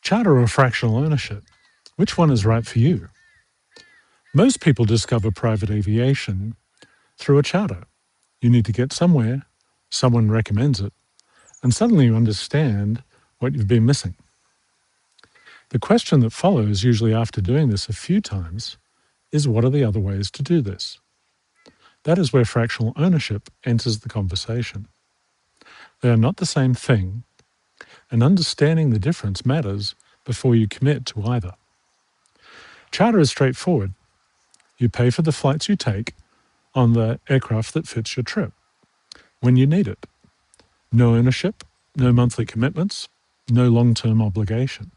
Charter or fractional ownership? Which one is right for you? Most people discover private aviation through a charter. You need to get somewhere, someone recommends it, and suddenly you understand what you've been missing. The question that follows, usually after doing this a few times, is what are the other ways to do this? That is where fractional ownership enters the conversation. They are not the same thing, and understanding the difference matters before you commit to either. Charter is straightforward. You pay for the flights you take on the aircraft that fits your trip, when you need it. No ownership, no monthly commitments, no long-term obligation.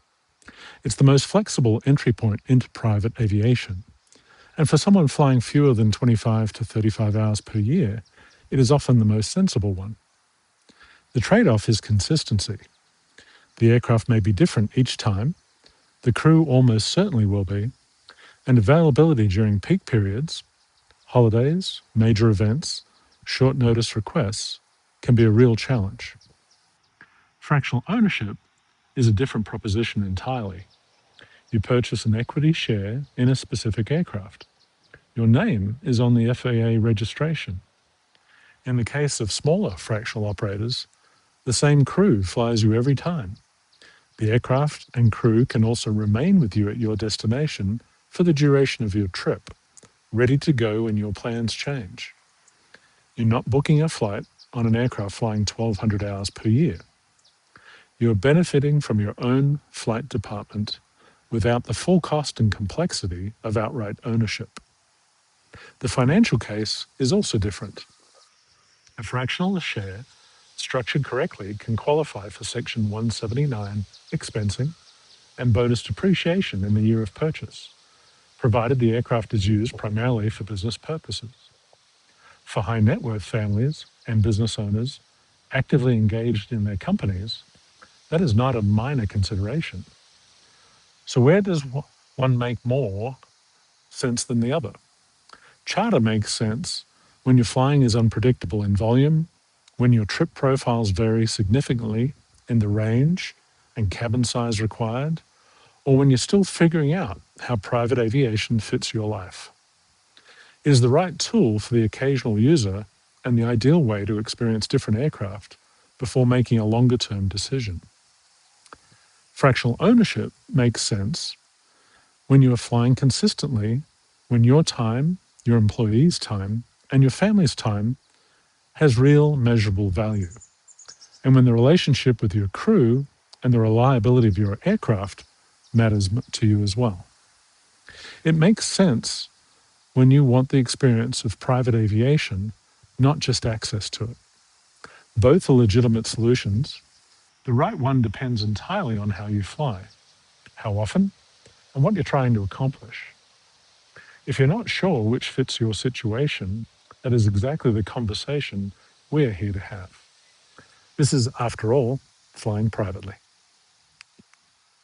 It's the most flexible entry point into private aviation. And for someone flying fewer than 25 to 35 hours per year, it is often the most sensible one. The trade-off is consistency. The aircraft may be different each time, the crew almost certainly will be, and availability during peak periods, holidays, major events, short notice requests can be a real challenge. Fractional ownership is a different proposition entirely. You purchase an equity share in a specific aircraft. Your name is on the FAA registration. In the case of smaller fractional operators, the same crew flies you every time. The aircraft and crew can also remain with you at your destination for the duration of your trip, ready to go when your plans change. You're not booking a flight on an aircraft flying 1,200 hours per year. You're benefiting from your own flight department without the full cost and complexity of outright ownership. The financial case is also different. A fractional share, structured correctly, can qualify for Section 179 expensing and bonus depreciation in the year of purchase, provided the aircraft is used primarily for business purposes. For high net worth families and business owners actively engaged in their companies, that is not a minor consideration. So where does one make more sense than the other? Charter makes sense when your flying is unpredictable in volume, when your trip profiles vary significantly in the range and cabin size required, or when you're still figuring out how private aviation fits your life. It is the right tool for the occasional user and the ideal way to experience different aircraft before making a longer-term decision. Fractional ownership makes sense when you are flying consistently, when your time, your employees' time, and your family's time has real measurable value, and when the relationship with your crew and the reliability of your aircraft matters to you as well. It makes sense when you want the experience of private aviation, not just access to it. Both are legitimate solutions. The right one depends entirely on how you fly, how often, and what you're trying to accomplish. If you're not sure which fits your situation, that is exactly the conversation we're here to have. This is, after all, flying privately.